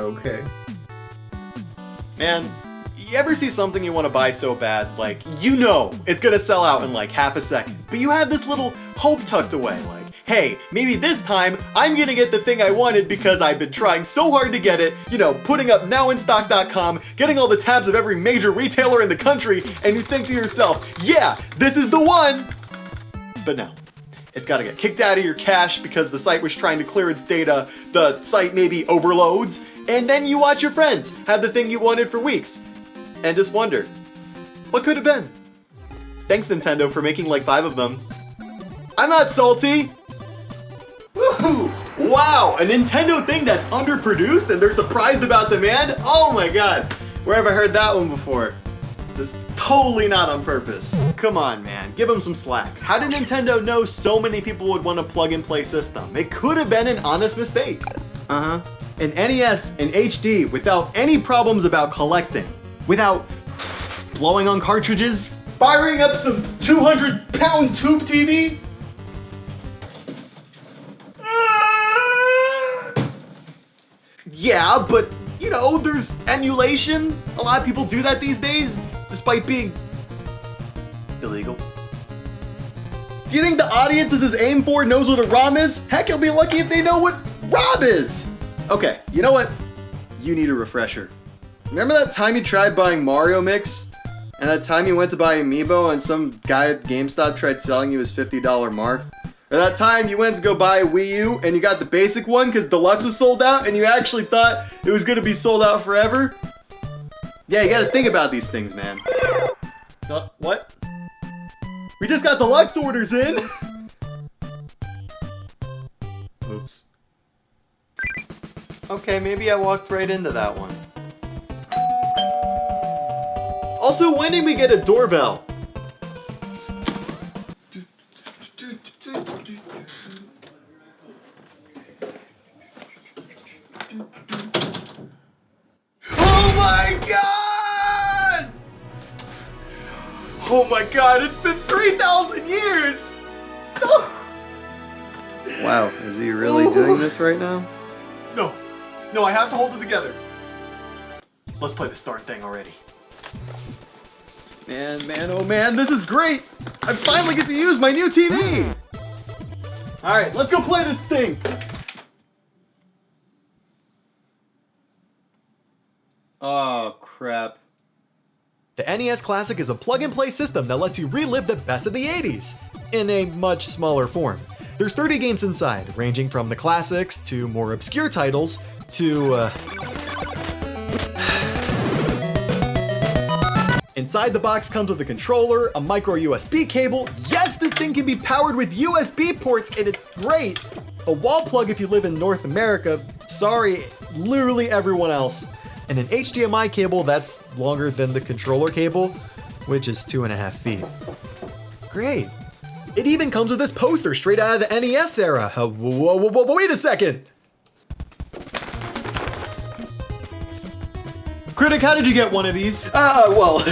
Okay. Man, you ever see something you want to buy so bad, like, you know it's gonna sell out in like half a second, but you have this little hope tucked away, like, hey, maybe this time I'm gonna get the thing I wanted because I've been trying so hard to get it, you know, putting up nowinstock.com, getting all the tabs of every major retailer in the country, and you think to yourself, yeah, this is the one! But no. It's gotta get kicked out of your cache because the site was trying to clear its data, the site maybe overloads, and then you watch your friends have the thing you wanted for weeks. And just wonder, what could have been? Thanks Nintendo for making like 5 of them. I'm not salty! Woohoo! Wow, a Nintendo thing that's underproduced and they're surprised about demand? Oh my god, where have I heard that one before? This is totally not on purpose. Come on, man, give them some slack. How did Nintendo know so many people would want a plug-and-play system? It could have been an honest mistake. An NES in HD without any problems about collecting, without blowing on cartridges, firing up some 200-pound tube TV. Yeah, but you know, there's emulation. A lot of people do that these days, despite being illegal. Do you think the audience this is aimed for knows what a ROM is? Heck, you'll be lucky if they know what ROM is! Okay, you know what? You need a refresher. Remember that time you tried buying Mario Mix? And that time you went to buy Amiibo and some guy at GameStop tried selling you his $50 mark? Or that time you went to go buy a Wii U and you got the basic one because Deluxe was sold out and you actually thought it was gonna be sold out forever? Yeah, you gotta think about these things, man. What? We just got Deluxe orders in! Oops. Okay, maybe I walked right into that one. Also, when did we get a doorbell? Oh my god! Oh my god, it's been 3,000 years! Wow, is he really doing this right now? No, I have to hold it together. Let's play this darn thing already. Man, oh man, this is great! I finally get to use my new TV! Alright, let's go play this thing! Oh, crap. The NES Classic is a plug-and-play system that lets you relive the best of the 80s, in a much smaller form. There's 30 games inside, ranging from the classics to more obscure titles to, Inside the box comes with a controller, a micro USB cable. Yes, this thing can be powered with USB ports and it's great. A wall plug if you live in North America. Sorry, literally everyone else. And an HDMI cable that's longer than the controller cable, which is 2.5 feet. Great. It even comes with this poster straight out of the NES era. Whoa, wait a second. Critic, how did you get one of these? Well,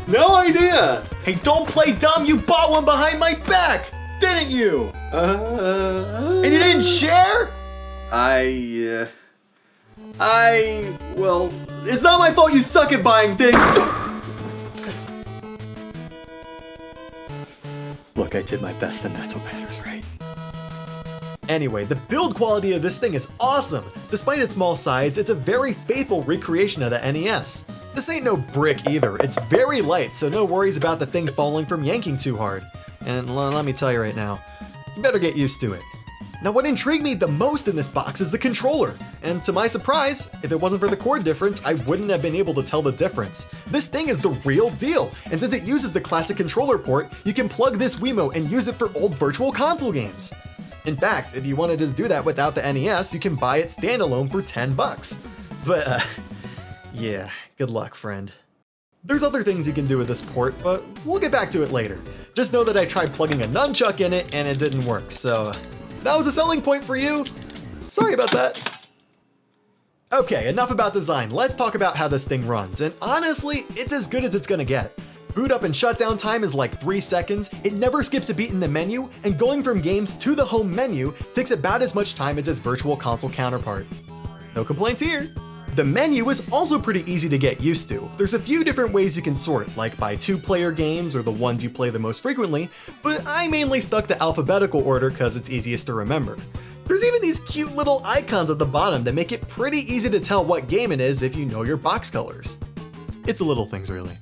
no idea. Hey, don't play dumb, you bought one behind my back, didn't you? And you didn't share? Well, it's not my fault you suck at buying things. Look, I did my best and that's what matters, right? Anyway, the build quality of this thing is awesome. Despite its small size, it's a very faithful recreation of the NES. This ain't no brick either, it's very light, so no worries about the thing falling from yanking too hard. And let me tell you right now, you better get used to it. Now what intrigued me the most in this box is the controller, and to my surprise, if it wasn't for the cord difference, I wouldn't have been able to tell the difference. This thing is the real deal, and since it uses the classic controller port, you can plug this Wiimote and use it for old Virtual Console games. In fact, if you want to just do that without the NES, you can buy it standalone for $10. But yeah, good luck, friend. There's other things you can do with this port, but we'll get back to it later. Just know that I tried plugging a nunchuck in it and it didn't work, so if that was a selling point for you, sorry about that. Okay, enough about design, let's talk about how this thing runs, and honestly, it's as good as it's gonna get. Boot up and shutdown time is like 3 seconds, it never skips a beat in the menu, and going from games to the home menu takes about as much time as its Virtual Console counterpart. No complaints here. The menu is also pretty easy to get used to. There's a few different ways you can sort, like by 2-player games or the ones you play the most frequently, but I mainly stuck to alphabetical order because it's easiest to remember. There's even these cute little icons at the bottom that make it pretty easy to tell what game it is if you know your box colors. It's the little things, really.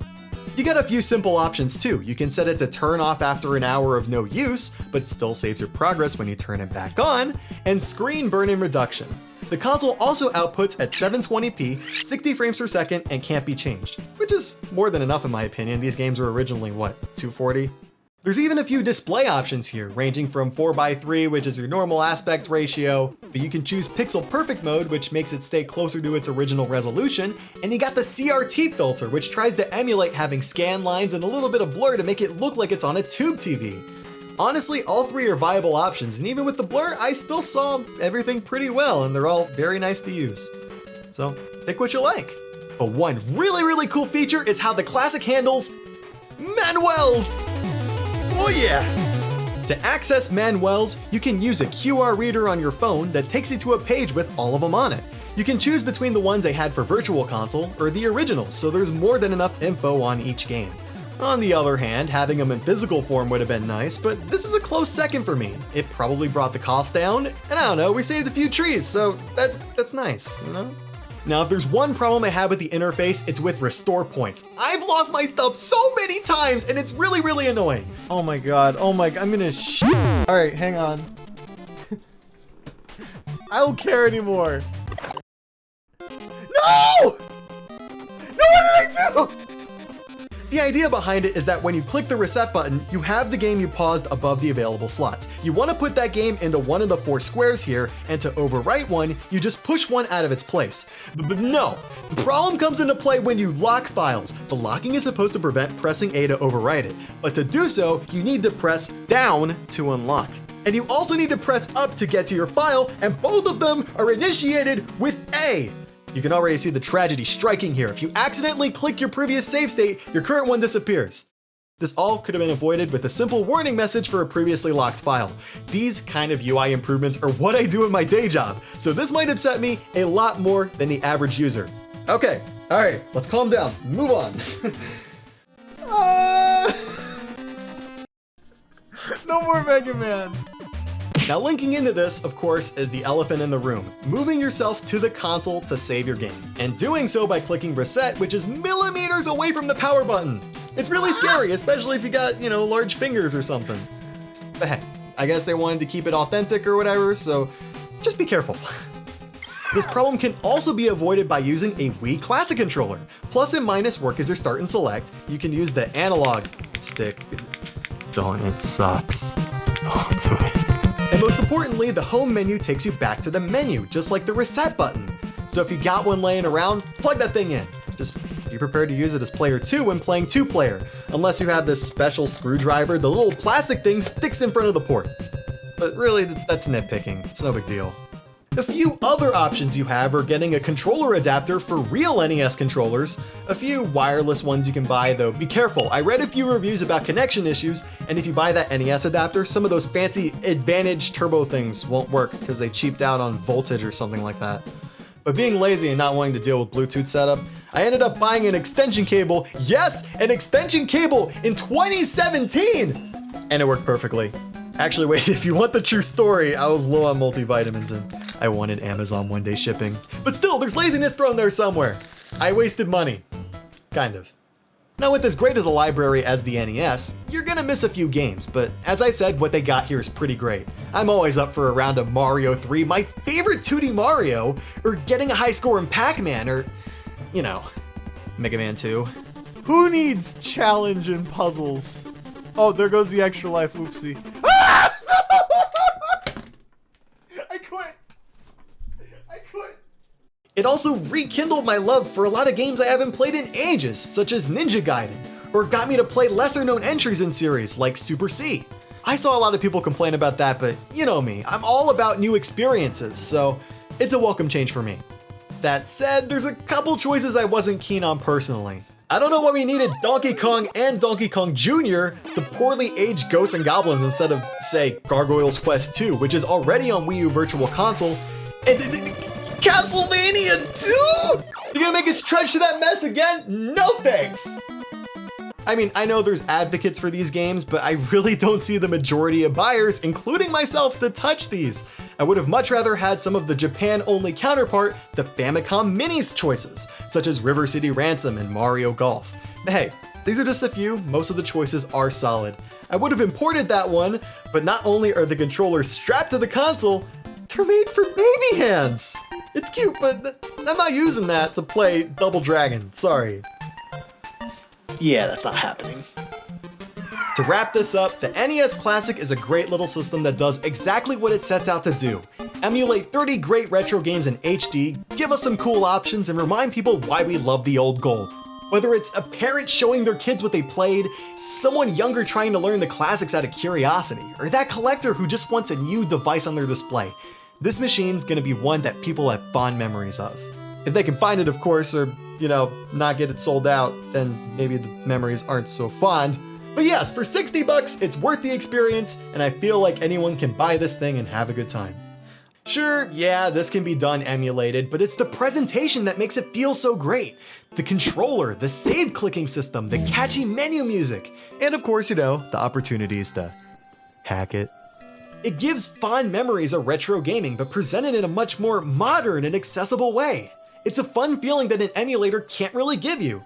You got a few simple options too. You can set it to turn off after an hour of no use, but still saves your progress when you turn it back on, and screen burn-in reduction. The console also outputs at 720p, 60 frames per second, and can't be changed, which is more than enough in my opinion. These games were originally, what, 240? There's even a few display options here, ranging from 4:3, which is your normal aspect ratio, but you can choose pixel perfect mode, which makes it stay closer to its original resolution, and you got the CRT filter, which tries to emulate having scan lines and a little bit of blur to make it look like it's on a tube TV. Honestly, all three are viable options, and even with the blur, I still saw everything pretty well, and they're all very nice to use. So, pick what you like. But one really cool feature is how the classic handles manuals! Oh yeah! To access manuals, you can use a QR reader on your phone that takes you to a page with all of them on it. You can choose between the ones they had for Virtual Console or the originals, so there's more than enough info on each game. On the other hand, having them in physical form would have been nice, but this is a close second for me. It probably brought the cost down, and I don't know, we saved a few trees, so that's nice, you know? Now, if there's one problem I have with the interface, it's with restore points. I've lost my stuff so many times, and it's really annoying. Oh my god, I'm gonna Alright, hang on. I don't care anymore. No! No, what did I do? The idea behind it is that when you click the reset button, you have the game you paused above the available slots. You want to put that game into one of the 4 squares here, and to overwrite one, you just push one out of its place. But no, the problem comes into play when you lock files. The locking is supposed to prevent pressing A to overwrite it, but to do so, you need to press down to unlock. And you also need to press up to get to your file, and both of them are initiated with A. You can already see the tragedy striking here. If you accidentally click your previous save state, your current one disappears. This all could have been avoided with a simple warning message for a previously locked file. These kind of UI improvements are what I do in my day job, so this might upset me a lot more than the average user. Okay, alright, let's calm down, move on. No more Mega Man. Now linking into this, of course, is the elephant in the room, moving yourself to the console to save your game, and doing so by clicking reset, which is millimeters away from the power button. It's really scary, especially if you got, large fingers or something. But hey, I guess they wanted to keep it authentic or whatever, so just be careful. This problem can also be avoided by using a Wii Classic controller. Plus and minus work as your start and select. You can use the analog stick. Don't, it sucks. Don't do it. And most importantly, the home menu takes you back to the menu, just like the reset button. So if you got one laying around, plug that thing in. Just be prepared to use it as player 2 when playing 2-player. Unless you have this special screwdriver, the little plastic thing sticks in front of the port. But really, that's nitpicking, it's no big deal. A few other options you have are getting a controller adapter for real NES controllers, a few wireless ones you can buy, though be careful. I read a few reviews about connection issues, and if you buy that NES adapter, some of those fancy Advantage turbo things won't work because they cheaped out on voltage or something like that. But being lazy and not wanting to deal with Bluetooth setup, I ended up buying an extension cable, yes, an extension cable in 2017! And it worked perfectly. Actually, wait, if you want the true story, I was low on multivitamins and I wanted Amazon one-day shipping. But still, there's laziness thrown there somewhere. I wasted money. Kind of. Now with as great as a library as the NES, you're gonna miss a few games, but as I said, what they got here is pretty great. I'm always up for a round of Mario 3, my favorite 2D Mario, or getting a high score in Pac-Man, or, Mega Man 2. Who needs challenge and puzzles? Oh, there goes the extra life, oopsie. Ah! I quit! It also rekindled my love for a lot of games I haven't played in ages, such as Ninja Gaiden, or got me to play lesser known entries in series like Super C. I saw a lot of people complain about that, but you know me, I'm all about new experiences, so it's a welcome change for me. That said, there's a couple choices I wasn't keen on personally. I don't know why we needed Donkey Kong and Donkey Kong Jr. to poorly aged Ghosts and Goblins instead of, say, Gargoyle's Quest 2, which is already on Wii U Virtual Console, and Castlevania 2? Trudge to that mess again? No thanks! I mean, I know there's advocates for these games, but I really don't see the majority of buyers, including myself, to touch these. I would have much rather had some of the Japan-only counterpart, the Famicom Minis choices, such as River City Ransom and Mario Golf. But hey, these are just a few, most of the choices are solid. I would have imported that one, but not only are the controllers strapped to the console, they're made for baby hands! It's cute, but I'm not using that to play Double Dragon, sorry. Yeah, that's not happening. To wrap this up, the NES Classic is a great little system that does exactly what it sets out to do. Emulate 30 great retro games in HD, give us some cool options, and remind people why we love the old gold. Whether it's a parent showing their kids what they played, someone younger trying to learn the classics out of curiosity, or that collector who just wants a new device on their display, this machine's gonna be one that people have fond memories of. If they can find it, of course, or, not get it sold out, then maybe the memories aren't so fond. But yes, for 60 bucks, it's worth the experience, and I feel like anyone can buy this thing and have a good time. Sure, yeah, this can be done emulated, but it's the presentation that makes it feel so great. The controller, the save clicking system, the catchy menu music, and of course, the opportunities to hack it. It gives fond memories of retro gaming, but presented in a much more modern and accessible way. It's a fun feeling that an emulator can't really give you.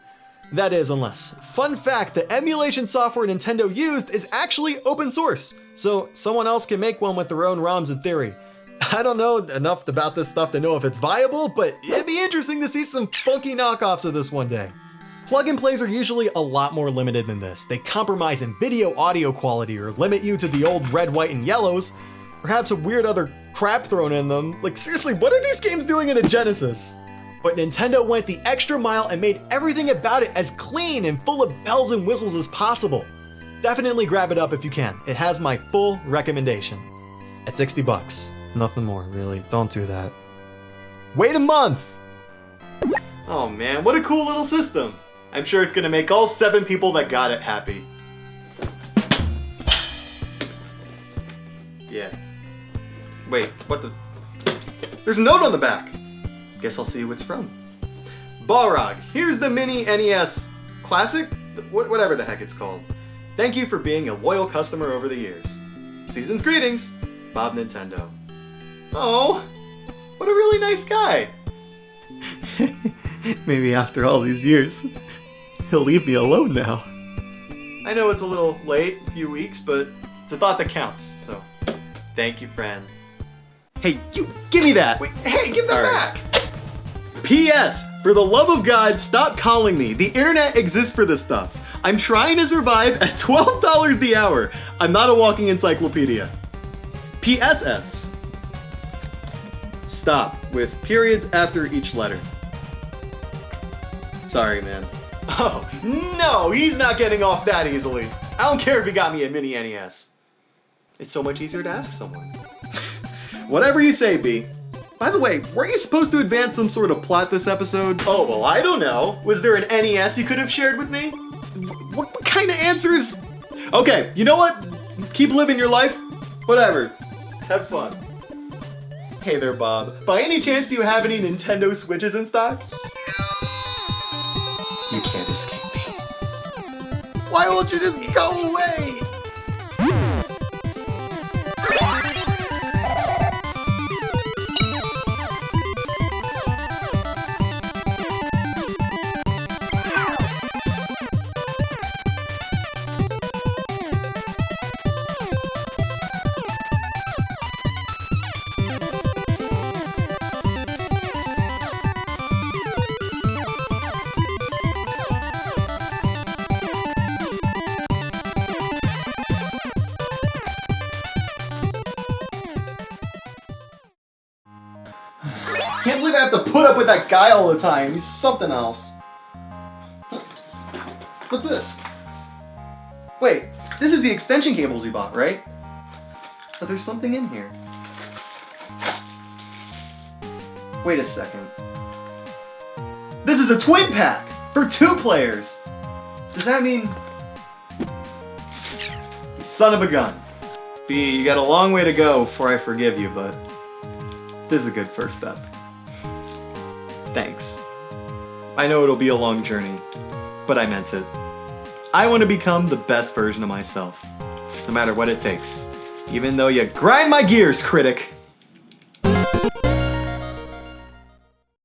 That is, unless. Fun fact, the emulation software Nintendo used is actually open source, so someone else can make one with their own ROMs in theory. I don't know enough about this stuff to know if it's viable, but it'd be interesting to see some funky knockoffs of this one day. Plug-and-plays are usually a lot more limited than this. They compromise in video audio quality or limit you to the old red, white, and yellows, or have some weird other crap thrown in them. Like seriously, what are these games doing in a Genesis? But Nintendo went the extra mile and made everything about it as clean and full of bells and whistles as possible. Definitely grab it up if you can. It has my full recommendation. At 60 bucks. Nothing more, really. Don't do that. Wait a month! Oh man, what a cool little system. I'm sure it's gonna make all 7 people that got it happy. Yeah. Wait, what the? There's a note on the back. Guess I'll see who it's from. Balrog, here's the mini NES Classic? Whatever the heck it's called. Thank you for being a loyal customer over the years. Season's greetings, Bob Nintendo. Oh, what a really nice guy. Maybe after all these years, he'll leave me alone now. I know it's a little late, a few weeks, but it's a thought that counts, so thank you, friend. Hey, you, give me that! Wait, hey, give that back! P.S. For the love of God, stop calling me. The internet exists for this stuff. I'm trying to survive at $12 the hour. I'm not a walking encyclopedia. P.S.S. Stop, with periods after each letter. Sorry, man. Oh, no, he's not getting off that easily. I don't care if he got me a mini NES. It's so much easier to ask someone. Whatever you say, B. By the way, weren't you supposed to advance some sort of plot this episode? Oh, well, I don't know. Was there an NES you could have shared with me? What kind of answers? Okay, you know what? Keep living your life. Whatever. Have fun. Hey there, Bob. By any chance, do you have any Nintendo Switches in stock? You can't escape me. Why won't you just go away? Can't believe I have to put up with that guy all the time. He's something else. What's this? Wait, this is the extension cables you bought, right? But there's something in here. Wait a second. This is a twin pack for 2 players. Does that mean... You son of a gun. B, you got a long way to go before I forgive you, but this is a good first step. Thanks. I know it'll be a long journey, but I meant it. I want to become the best version of myself, no matter what it takes. Even though you grind my gears, critic.